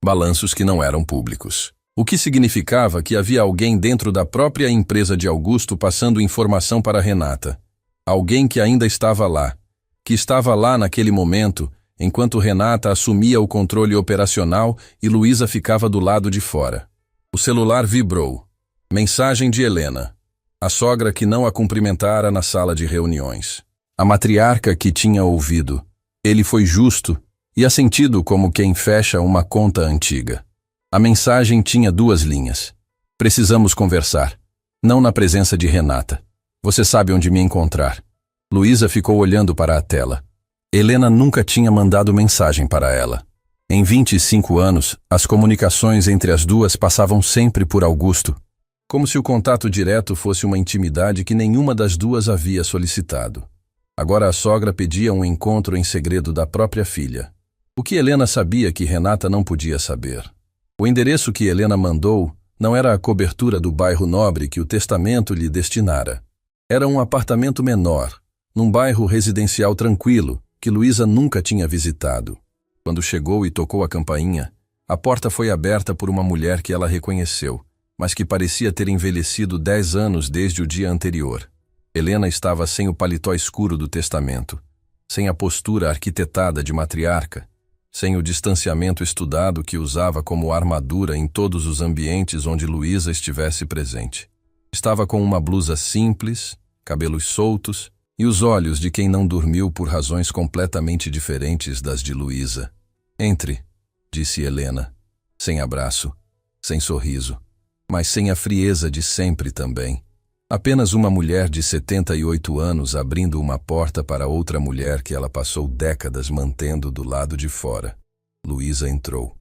Balanços que não eram públicos. O que significava que havia alguém dentro da própria empresa de Augusto passando informação para Renata. Alguém que ainda estava lá, que estava lá naquele momento, enquanto Renata assumia o controle operacional e Luísa ficava do lado de fora. O celular vibrou. Mensagem de Helena, a sogra que não a cumprimentara na sala de reuniões. A matriarca que tinha ouvido. Ele foi justo e assentido como quem fecha uma conta antiga. A mensagem tinha 2 linhas. Precisamos conversar. Não na presença de Renata. Você sabe onde me encontrar. Luísa ficou olhando para a tela. Helena nunca tinha mandado mensagem para ela. Em 25 anos, as comunicações entre as duas passavam sempre por Augusto, como se o contato direto fosse uma intimidade que nenhuma das duas havia solicitado. Agora a sogra pedia um encontro em segredo da própria filha. O que Helena sabia que Renata não podia saber? O endereço que Helena mandou não era a cobertura do bairro nobre que o testamento lhe destinara. Era um apartamento menor, num bairro residencial tranquilo, que Luísa nunca tinha visitado. Quando chegou e tocou a campainha, a porta foi aberta por uma mulher que ela reconheceu, mas que parecia ter envelhecido 10 anos desde o dia anterior. Helena estava sem o paletó escuro do testamento, sem a postura arquitetada de matriarca, sem o distanciamento estudado que usava como armadura em todos os ambientes onde Luísa estivesse presente. Estava com uma blusa simples, cabelos soltos e os olhos de quem não dormiu por razões completamente diferentes das de Luísa. Entre, disse Helena, sem abraço, sem sorriso, mas sem a frieza de sempre também. Apenas uma mulher de 78 anos abrindo uma porta para outra mulher que ela passou décadas mantendo do lado de fora. Luísa entrou.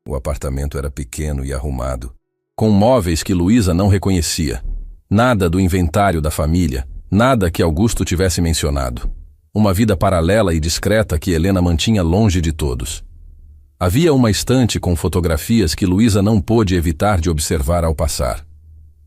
O apartamento era pequeno e arrumado, com móveis que Luísa não reconhecia. Nada do inventário da família, nada que Augusto tivesse mencionado. Uma vida paralela e discreta que Helena mantinha longe de todos. Havia uma estante com fotografias que Luísa não pôde evitar de observar ao passar.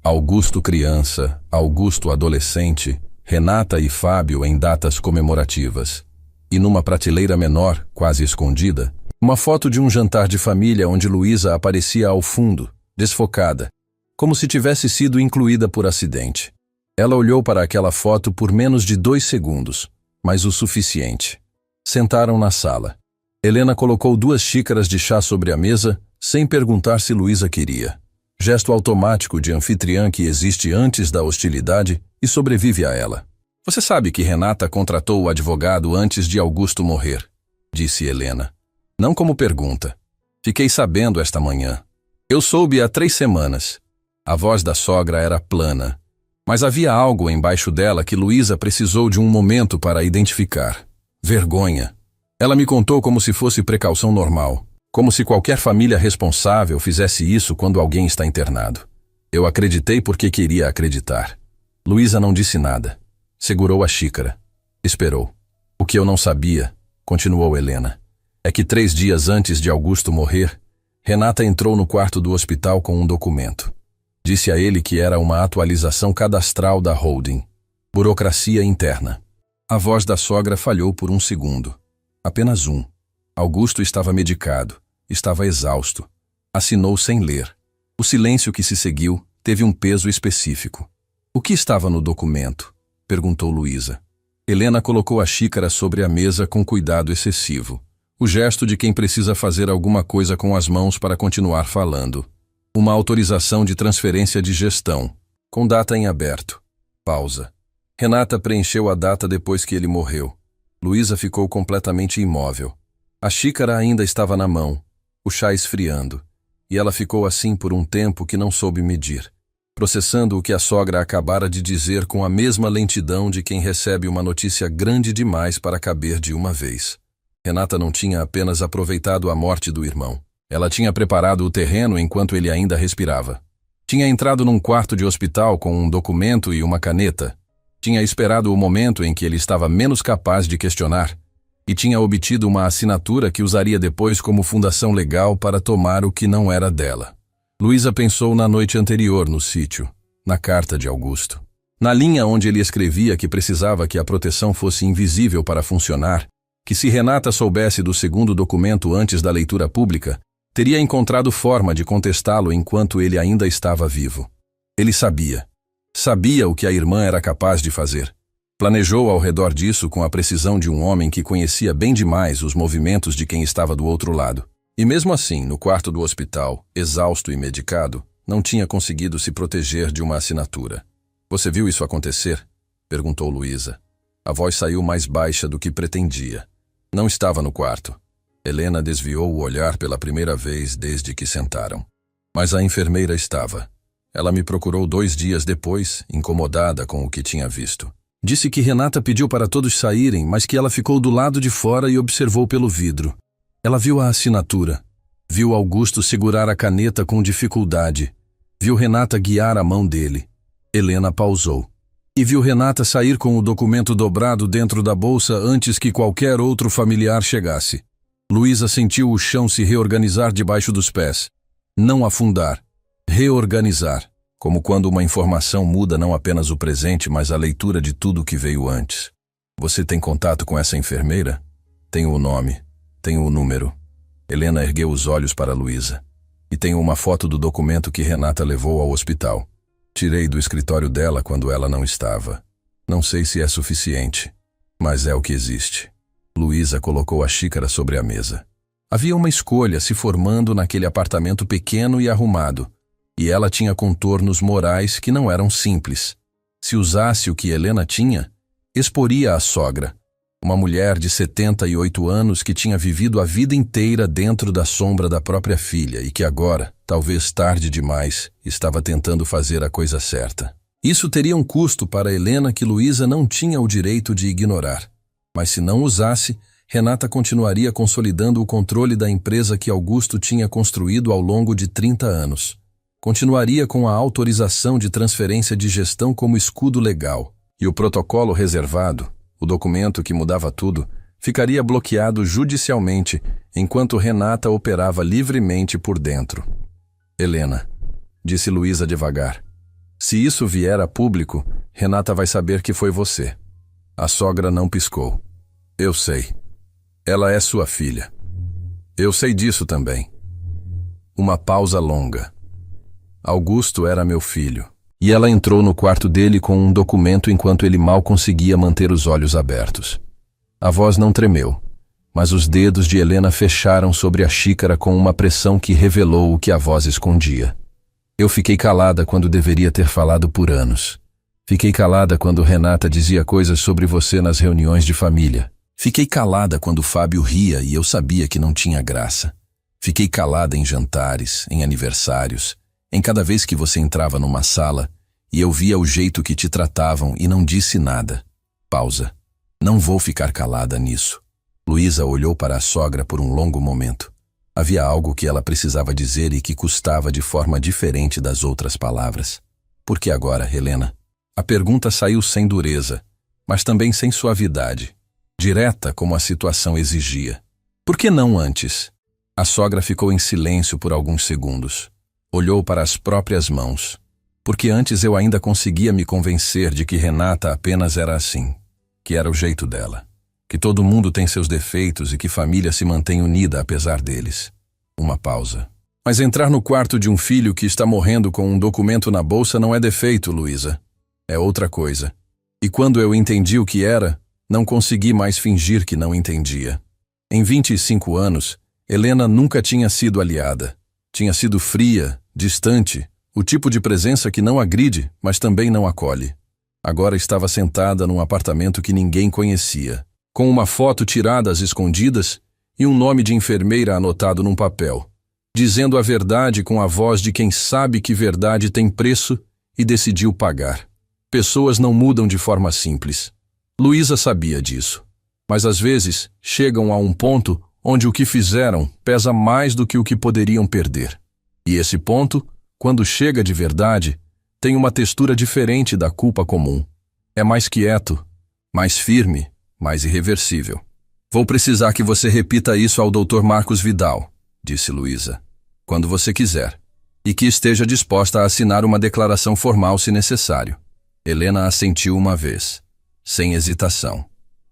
Augusto criança, Augusto adolescente, Renata e Fábio em datas comemorativas. E numa prateleira menor, quase escondida, uma foto de um jantar de família onde Luísa aparecia ao fundo, desfocada, como se tivesse sido incluída por acidente. Ela olhou para aquela foto por menos de 2 segundos, mas o suficiente. Sentaram na sala. Helena colocou 2 xícaras de chá sobre a mesa, sem perguntar se Luísa queria. Gesto automático de anfitriã que existe antes da hostilidade e sobrevive a ela. Você sabe que Renata contratou o advogado antes de Augusto morrer, disse Helena. Não como pergunta. Fiquei sabendo esta manhã. Eu soube há 3 semanas. A voz da sogra era plana, mas havia algo embaixo dela que Luísa precisou de um momento para identificar. Vergonha. Ela me contou como se fosse precaução normal, como se qualquer família responsável fizesse isso quando alguém está internado. Eu acreditei porque queria acreditar. Luísa não disse nada. Segurou a xícara. Esperou. O que eu não sabia, continuou Helena, é que 3 dias antes de Augusto morrer, Renata entrou no quarto do hospital com um documento. Disse a ele que era uma atualização cadastral da holding. Burocracia interna. A voz da sogra falhou por 1 segundo. Apenas 1. Augusto estava medicado. Estava exausto. Assinou sem ler. O silêncio que se seguiu teve um peso específico. O que estava no documento? Perguntou Luísa. Helena colocou a xícara sobre a mesa com cuidado excessivo. O gesto de quem precisa fazer alguma coisa com as mãos para continuar falando. Uma autorização de transferência de gestão, com data em aberto. Pausa. Renata preencheu a data depois que ele morreu. Luísa ficou completamente imóvel. A xícara ainda estava na mão, o chá esfriando, e ela ficou assim por um tempo que não soube medir, processando o que a sogra acabara de dizer com a mesma lentidão de quem recebe uma notícia grande demais para caber de uma vez. Renata não tinha apenas aproveitado a morte do irmão. Ela tinha preparado o terreno enquanto ele ainda respirava. Tinha entrado num quarto de hospital com um documento e uma caneta. Tinha esperado o momento em que ele estava menos capaz de questionar. E tinha obtido uma assinatura que usaria depois como fundação legal para tomar o que não era dela. Luísa pensou na noite anterior no sítio, na carta de Augusto. Na linha onde ele escrevia que precisava que a proteção fosse invisível para funcionar, que se Renata soubesse do segundo documento antes da leitura pública, teria encontrado forma de contestá-lo enquanto ele ainda estava vivo. Ele sabia. Sabia o que a irmã era capaz de fazer. Planejou ao redor disso com a precisão de um homem que conhecia bem demais os movimentos de quem estava do outro lado. E mesmo assim, no quarto do hospital, exausto e medicado, não tinha conseguido se proteger de uma assinatura. "Você viu isso acontecer?" perguntou Luísa. A voz saiu mais baixa do que pretendia. Não estava no quarto. Helena desviou o olhar pela primeira vez desde que sentaram. Mas a enfermeira estava. Ela me procurou 2 dias depois, incomodada com o que tinha visto. Disse que Renata pediu para todos saírem, mas que ela ficou do lado de fora e observou pelo vidro. Ela viu a assinatura. Viu Augusto segurar a caneta com dificuldade. Viu Renata guiar a mão dele. Helena pausou. E viu Renata sair com o documento dobrado dentro da bolsa antes que qualquer outro familiar chegasse. Luísa sentiu o chão se reorganizar debaixo dos pés. Não afundar. Reorganizar. Como quando uma informação muda não apenas o presente, mas a leitura de tudo o que veio antes. "Você tem contato com essa enfermeira?" "Tenho o nome. Tenho o número." Helena ergueu os olhos para Luísa. "E tenho uma foto do documento que Renata levou ao hospital. Tirei do escritório dela quando ela não estava. Não sei se é suficiente, mas é o que existe." Luísa colocou a xícara sobre a mesa. Havia uma escolha se formando naquele apartamento pequeno e arrumado, e ela tinha contornos morais que não eram simples. Se usasse o que Helena tinha, exporia a sogra, uma mulher de 78 anos que tinha vivido a vida inteira dentro da sombra da própria filha e que agora, talvez tarde demais, estava tentando fazer a coisa certa. Isso teria um custo para Helena que Luísa não tinha o direito de ignorar. Mas se não usasse, Renata continuaria consolidando o controle da empresa que Augusto tinha construído ao longo de 30 anos. Continuaria com a autorização de transferência de gestão como escudo legal, e o protocolo reservado, o documento que mudava tudo, ficaria bloqueado judicialmente enquanto Renata operava livremente por dentro. "Helena", disse Luísa devagar, "se isso vier a público, Renata vai saber que foi você." A sogra não piscou. "Eu sei. Ela é sua filha." "Eu sei disso também." Uma pausa longa. "Augusto era meu filho." E ela entrou no quarto dele com um documento enquanto ele mal conseguia manter os olhos abertos. A voz não tremeu, mas os dedos de Helena fecharam sobre a xícara com uma pressão que revelou o que a voz escondia. "Eu fiquei calada quando deveria ter falado por anos. Fiquei calada quando Renata dizia coisas sobre você nas reuniões de família. Fiquei calada quando Fábio ria e eu sabia que não tinha graça. Fiquei calada em jantares, em aniversários, em cada vez que você entrava numa sala e eu via o jeito que te tratavam e não disse nada. Pausa. Não vou ficar calada nisso. Luísa olhou para a sogra por um longo momento. Havia algo que ela precisava dizer e que custava de forma diferente das outras palavras. Por que agora, Helena? A pergunta saiu sem dureza, mas também sem suavidade, direta como a situação exigia. Por que não antes? A sogra ficou em silêncio por alguns segundos. Olhou para as próprias mãos. Porque antes eu ainda conseguia me convencer de que Renata apenas era assim, que era o jeito dela, que todo mundo tem seus defeitos e que família se mantém unida apesar deles. Uma pausa. Mas entrar no quarto de um filho que está morrendo com um documento na bolsa não é defeito, Luísa. É outra coisa. E quando eu entendi o que era, não consegui mais fingir que não entendia. Em 25 anos, Helena nunca tinha sido aliada. Tinha sido fria, distante, o tipo de presença que não agride, mas também não acolhe. Agora estava sentada num apartamento que ninguém conhecia, com uma foto tirada às escondidas e um nome de enfermeira anotado num papel, dizendo a verdade com a voz de quem sabe que verdade tem preço e decidiu pagar. Pessoas não mudam de forma simples. Luísa sabia disso, mas às vezes chegam a um ponto onde o que fizeram pesa mais do que o que poderiam perder. E esse ponto, quando chega de verdade, tem uma textura diferente da culpa comum. É mais quieto, mais firme, mais irreversível. Vou precisar que você repita isso ao Dr. Marcos Vidal, disse Luísa, quando você quiser, e que esteja disposta a assinar uma declaração formal se necessário. Helena assentiu uma vez, sem hesitação.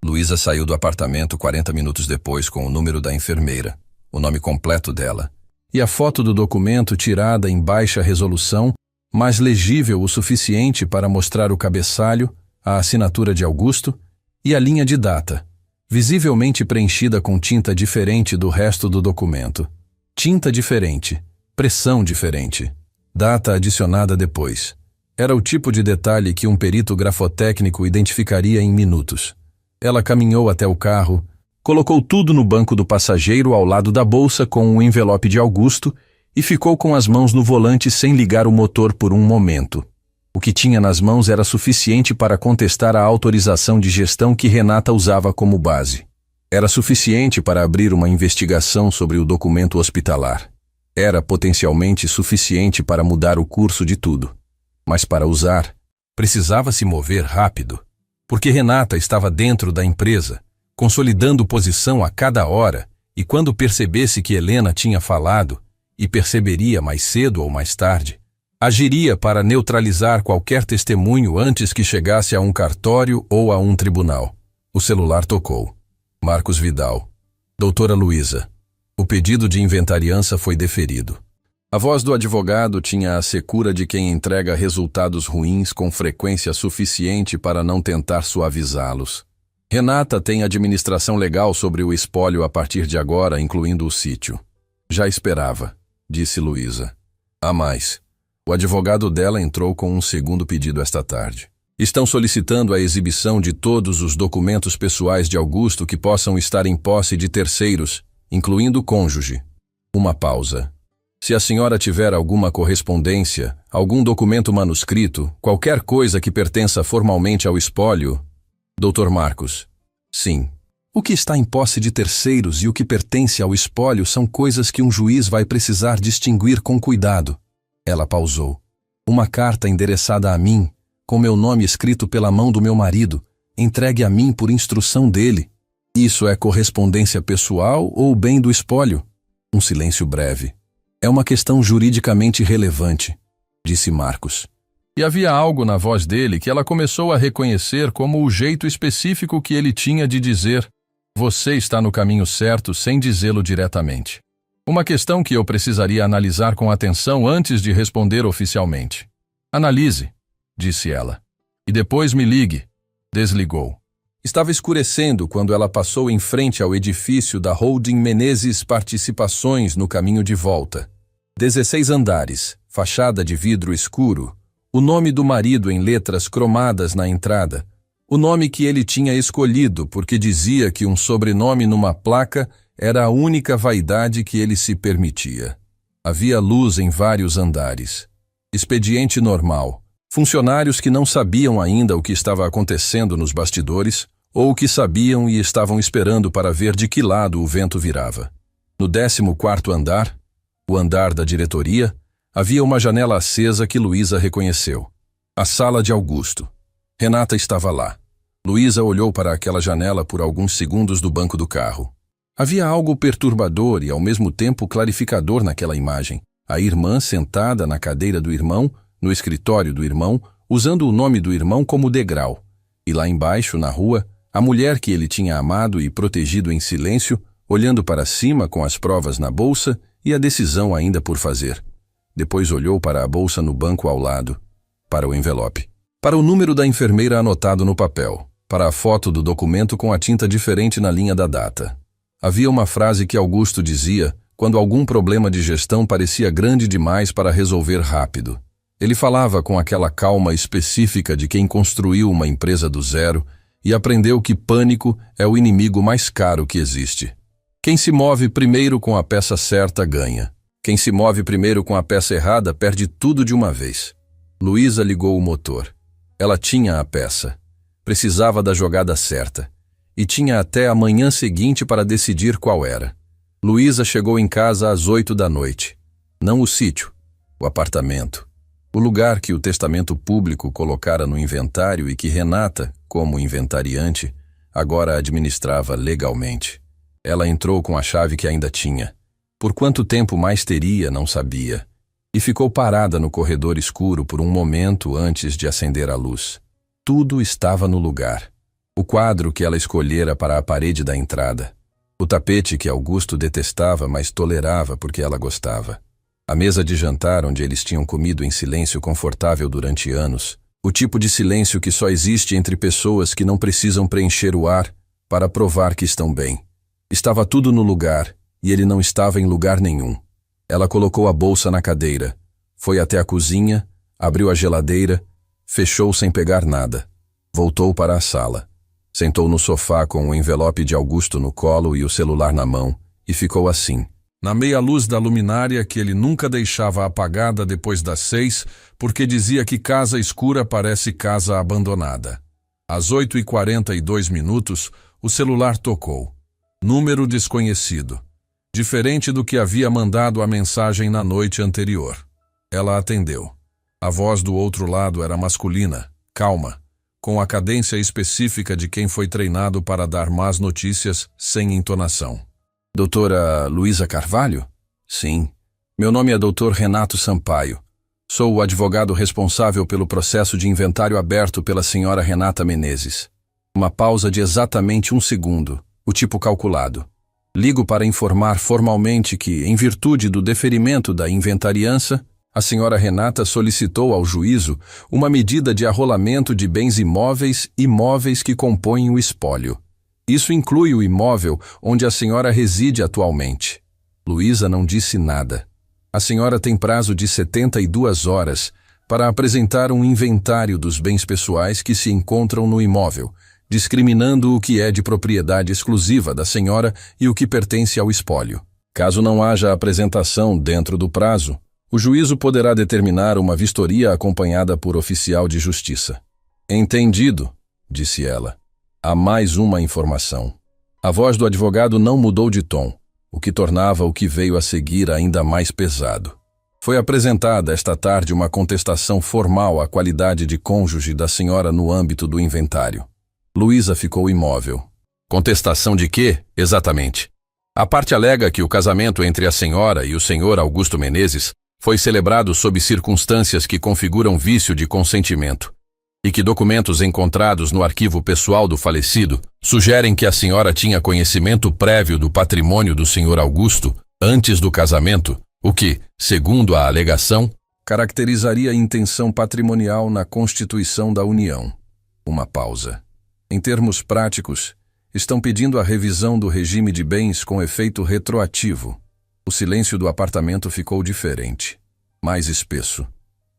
Luísa saiu do apartamento 40 minutos depois com o número da enfermeira, o nome completo dela, e a foto do documento tirada em baixa resolução, mas legível o suficiente para mostrar o cabeçalho, a assinatura de Augusto e a linha de data, visivelmente preenchida com tinta diferente do resto do documento. Tinta diferente, pressão diferente, data adicionada depois. Era o tipo de detalhe que um perito grafotécnico identificaria em minutos. Ela caminhou até o carro, colocou tudo no banco do passageiro ao lado da bolsa com um envelope de Augusto e ficou com as mãos no volante sem ligar o motor por um momento. O que tinha nas mãos era suficiente para contestar a autorização de gestão que Renata usava como base. Era suficiente para abrir uma investigação sobre o documento hospitalar. Era potencialmente suficiente para mudar o curso de tudo. Mas para usar, precisava se mover rápido, porque Renata estava dentro da empresa, consolidando posição a cada hora, e quando percebesse que Helena tinha falado, e perceberia mais cedo ou mais tarde, agiria para neutralizar qualquer testemunho antes que chegasse a um cartório ou a um tribunal. O celular tocou. Marcos Vidal. Doutora Luísa. O pedido de inventariança foi deferido. A voz do advogado tinha a secura de quem entrega resultados ruins com frequência suficiente para não tentar suavizá-los. Renata tem administração legal sobre o espólio a partir de agora, incluindo o sítio. Já esperava, disse Luísa. Há mais. O advogado dela entrou com um segundo pedido esta tarde. Estão solicitando a exibição de todos os documentos pessoais de Augusto que possam estar em posse de terceiros, incluindo o cônjuge. Uma pausa. Se a senhora tiver alguma correspondência, algum documento manuscrito, qualquer coisa que pertença formalmente ao espólio... Dr. Marcos. Sim. O que está em posse de terceiros e o que pertence ao espólio são coisas que um juiz vai precisar distinguir com cuidado. Ela pausou. Uma carta endereçada a mim, com meu nome escrito pela mão do meu marido, entregue a mim por instrução dele. Isso é correspondência pessoal ou bem do espólio? Um silêncio breve. É uma questão juridicamente relevante, disse Marcos. E havia algo na voz dele que ela começou a reconhecer como o jeito específico que ele tinha de dizer: você está no caminho certo sem dizê-lo diretamente. Uma questão que eu precisaria analisar com atenção antes de responder oficialmente. Analise, disse ela. E depois me ligue. Desligou. Estava escurecendo quando ela passou em frente ao edifício da Holding Menezes Participações no caminho de volta. 16 andares, fachada de vidro escuro, o nome do marido em letras cromadas na entrada, O nome que ele tinha escolhido, porque dizia que um sobrenome numa placa era a única vaidade que ele se permitia. Havia luz em vários andares. Expediente normal. Funcionários que não sabiam ainda o que estava acontecendo nos bastidores, ou que sabiam e estavam esperando para ver de que lado o vento virava. No 14º andar, o andar da diretoria, havia uma janela acesa que Luísa reconheceu. A sala de Augusto. Renata estava lá. Luísa olhou para aquela janela por alguns segundos do banco do carro. Havia algo perturbador e ao mesmo tempo clarificador naquela imagem. A irmã sentada na cadeira do irmão, no escritório do irmão, usando o nome do irmão como degrau. E lá embaixo, na rua, a mulher que ele tinha amado e protegido em silêncio, olhando para cima com as provas na bolsa e a decisão ainda por fazer. Depois olhou para a bolsa no banco ao lado, para o envelope, para o número da enfermeira anotado no papel, para a foto do documento com a tinta diferente na linha da data. Havia uma frase que Augusto dizia quando algum problema de gestão parecia grande demais para resolver rápido. Ele falava com aquela calma específica de quem construiu uma empresa do zero e aprendeu que pânico é o inimigo mais caro que existe. Quem se move primeiro com a peça certa ganha. Quem se move primeiro com a peça errada perde tudo de uma vez. Luísa ligou o motor. Ela tinha a peça. Precisava da jogada certa. E tinha até a manhã seguinte para decidir qual era. Luísa chegou em casa às 8 da noite. Não o sítio, o apartamento. O lugar que o testamento público colocara no inventário e que Renata, como inventariante, agora administrava legalmente. Ela entrou com a chave que ainda tinha. Por quanto tempo mais teria, não sabia. E ficou parada no corredor escuro por um momento antes de acender a luz. Tudo estava no lugar. O quadro que ela escolhera para a parede da entrada. O tapete que Augusto detestava, mas tolerava porque ela gostava. A mesa de jantar onde eles tinham comido em silêncio confortável durante anos. O tipo de silêncio que só existe entre pessoas que não precisam preencher o ar para provar que estão bem. Estava tudo no lugar, e ele não estava em lugar nenhum. Ela colocou a bolsa na cadeira, foi até a cozinha, abriu a geladeira, fechou sem pegar nada. Voltou para a sala. Sentou no sofá com o envelope de Augusto no colo e o celular na mão, e ficou assim, na meia luz da luminária que ele nunca deixava apagada depois das 6, porque dizia que casa escura parece casa abandonada. Às 8h42, o celular tocou. Número desconhecido. Diferente do que havia mandado a mensagem na noite anterior. Ela atendeu. A voz do outro lado era masculina, calma, com a cadência específica de quem foi treinado para dar más notícias sem entonação. Doutora Luísa Carvalho? Sim. Meu nome é Dr. Renato Sampaio. Sou o advogado responsável pelo processo de inventário aberto pela senhora Renata Menezes. Uma pausa de exatamente 1 segundo, o tipo calculado. Ligo para informar formalmente que, em virtude do deferimento da inventariança, a senhora Renata solicitou ao juízo uma medida de arrolamento de bens imóveis e móveis que compõem o espólio. Isso inclui o imóvel onde a senhora reside atualmente. Luísa não disse nada. A senhora tem prazo de 72 horas para apresentar um inventário dos bens pessoais que se encontram no imóvel, discriminando o que é de propriedade exclusiva da senhora e o que pertence ao espólio. Caso não haja apresentação dentro do prazo, o juízo poderá determinar uma vistoria acompanhada por oficial de justiça. Entendido, disse ela. Há mais uma informação. A voz do advogado não mudou de tom, o que tornava o que veio a seguir ainda mais pesado. Foi apresentada esta tarde uma contestação formal à qualidade de cônjuge da senhora no âmbito do inventário. Luísa ficou imóvel. Contestação de quê, exatamente? A parte alega que o casamento entre a senhora e o senhor Augusto Menezes foi celebrado sob circunstâncias que configuram vício de consentimento, e que documentos encontrados no arquivo pessoal do falecido sugerem que a senhora tinha conhecimento prévio do patrimônio do senhor Augusto antes do casamento, o que, segundo a alegação, caracterizaria a intenção patrimonial na constituição da união. Uma pausa. Em termos práticos, estão pedindo a revisão do regime de bens com efeito retroativo. O silêncio do apartamento ficou diferente, mais espesso.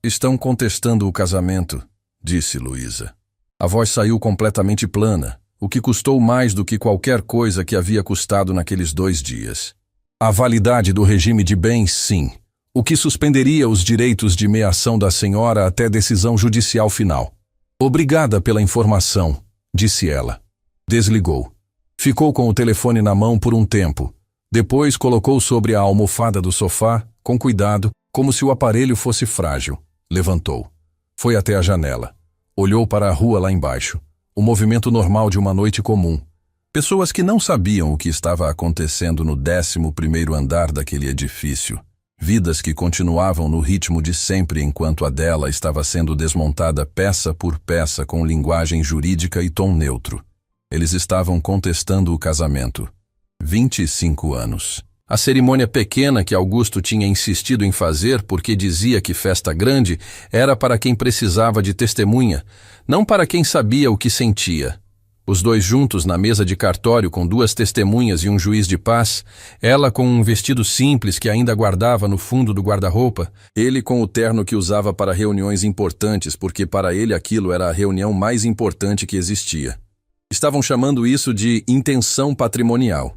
Estão contestando o casamento, disse Luísa. A voz saiu completamente plana, o que custou mais do que qualquer coisa que havia custado naqueles 2 dias. A validade do regime de bens, sim, o que suspenderia os direitos de meação da senhora até decisão judicial final. Obrigada pela informação, disse ela. Desligou. Ficou com o telefone na mão por um tempo. Depois colocou sobre a almofada do sofá, com cuidado, como se o aparelho fosse frágil. Levantou. Foi até a janela. Olhou para a rua lá embaixo. O movimento normal de uma noite comum. Pessoas que não sabiam o que estava acontecendo no 11º andar daquele edifício. Vidas que continuavam no ritmo de sempre enquanto a dela estava sendo desmontada peça por peça com linguagem jurídica e tom neutro. Eles estavam contestando o casamento. 25 anos. A cerimônia pequena que Augusto tinha insistido em fazer porque dizia que festa grande era para quem precisava de testemunha, não para quem sabia o que sentia. Os dois juntos na mesa de cartório com 2 testemunhas e um juiz de paz, ela com um vestido simples que ainda guardava no fundo do guarda-roupa, ele com o terno que usava para reuniões importantes porque para ele aquilo era a reunião mais importante que existia. Estavam chamando isso de intenção patrimonial.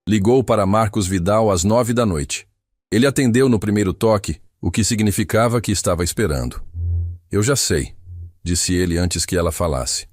Ligou para Marcos Vidal às 9 da noite. Ele atendeu no primeiro toque, o que significava que estava esperando. Eu já sei, disse ele antes que ela falasse.